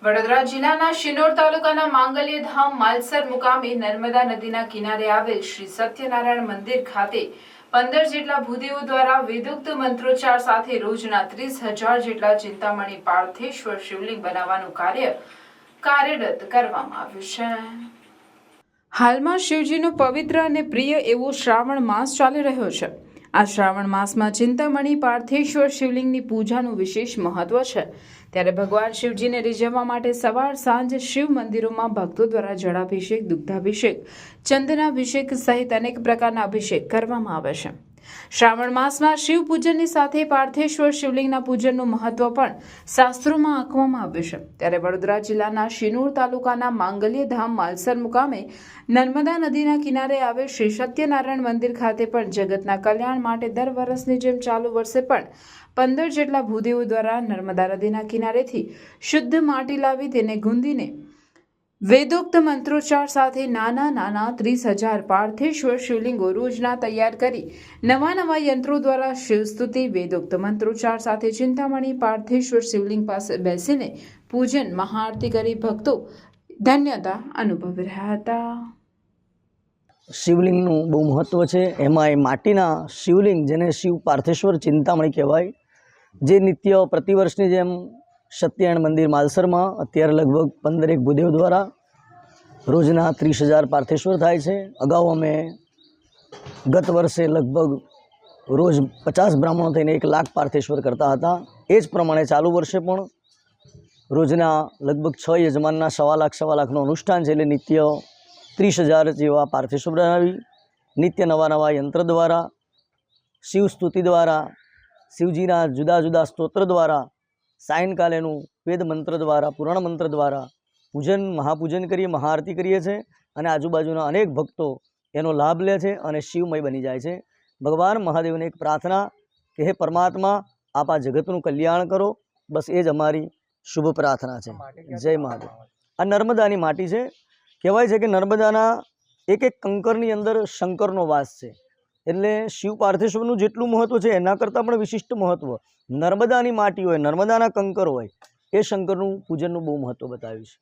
વડોદરા જિલ્લાના શિનોર તાલુકાના માંગલ્ય ધામ માલસર મુકામે નર્મદા નદીના કિનારે આવેલ શ્રી સત્યનારાયણ મંદિર ખાતે 15 જેટલા ભૂદેવો દ્વારા વેદોક્ત મંત્રોચ્ચાર સાથે રોજના 30,000 જેટલા ચિંતામણી પાર્થેશ્વર શિવલિંગ બનાવવાનું કાર્ય કાર્યરત કરવામાં આવ્યું છે। હાલમાં શિવજીનો પવિત્ર અને પ્રિય એવો શ્રાવણ માસ ચાલી રહ્યો છે। આ શ્રાવણ માસમાં ચિંતામણી પાર્થેશ્વર શિવલિંગની પૂજાનું વિશેષ મહત્વ છે। ત્યારે ભગવાન શિવજીને રીઝવવા માટે સવાર સાંજ શિવ મંદિરોમાં ભક્તો દ્વારા જળાભિષેક, દુગ્ધાભિષેક, ચંદનાભિષેક સહિત અનેક પ્રકારના અભિષેક કરવામાં આવે છે। શ્રાવણ માસમાં શિવ પૂજનની સાથે પાર્થેશ્વર શિવલિંગના પૂજનનું મહત્વ પણ શાસ્ત્રોમાં આંકવામાં આવ્યું છે। ત્યારે વડોદરા જિલ્લાના શિનોર તાલુકાના માંગલ્ય ધામ માલસર મુકામે નર્મદા નદીના કિનારે આવેલ શ્રી સત્યનારાયણ મંદિર ખાતે પણ જગતના કલ્યાણ માટે દર વર્ષની જેમ ચાલુ વર્ષે પણ 15 જેટલા ભૂદેવો દ્વારા નર્મદા નદીના કિનારેથી શુદ્ધ માટી લાવી તેને ગુંદીને વેદોક્ત મંત્રોચ્ચાર સાથે નાના 30,000 પાર્થેશ્વર શિવલિંગો રોજના તૈયાર કરી નવા યંત્રો દ્વારા શિવસ્તુતિ, વેદોક્ત મંત્રોચ્ચાર સાથે ચિંતામણી પાર્થેશ્વર શિવલિંગ પાસે બેસીને પૂજન મહાઆરતી કરી ભક્તો ધન્યતા અનુભવી રહ્યા હતા। શિવલિંગનું બહુ મહત્ત્વ છે। એમાં એ માટીના શિવલિંગ, જેને શિવ પાર્થેશ્વર ચિંતામણી કહેવાય, જે નિત્ય પ્રતિવર્ષની જેમ સત્યનારાયણ મંદિર માલસરમાં અત્યારે લગભગ 15 ભૂદેવ દ્વારા રોજના 30,000 પાર્થેશ્વર થાય છે। અગાઉ અમે ગત વર્ષે લગભગ રોજ 50 બ્રાહ્મણો થઈને 1 લાખ પાર્થેશ્વર કરતા હતા। એ જ પ્રમાણે ચાલુ વર્ષે પણ રોજના લગભગ 6 યજમાનના 1.25 લાખનું અનુષ્ઠાન છે। એટલે નિત્ય 30,000 જેવા પાર્થેશ્વર બનાવી નિત્ય નવા યંત્ર દ્વારા, શિવ સ્તુતિ દ્વારા, શિવજીના જુદા જુદા સ્તોત્ર દ્વારા, સાયંકાલેનું વેદ મંત્ર દ્વારા, પુરાણ મંત્ર દ્વારા પૂજન મહાપૂજન કરીએ, મહાઆરતી કરીએ છીએ અને આજુબાજુના અનેક ભક્તો એનો લાભ લે છે અને શિવમય બની જાય છે। ભગવાન મહાદેવને એક પ્રાર્થના કે હે પરમાત્મા, આપ આ જગતનું કલ્યાણ કરો, બસ એ જ અમારી શુભ પ્રાર્થના છે। જય મહાદેવ। આ નર્મદાની માટી છે। કહેવાય છે કે નર્મદાના એક કંકરની અંદર શંકરનો વાસ છે। એટલે શિવ પાર્થેશ્વરનું જેટલું મહત્ત્વ છે એના કરતાં પણ વિશિષ્ટ મહત્ત્વ નર્મદાની માટી હોય, નર્મદાના કંકર હોય, એ શંકરનું પૂજનનું બહુ મહત્ત્વ બતાવ્યું છે।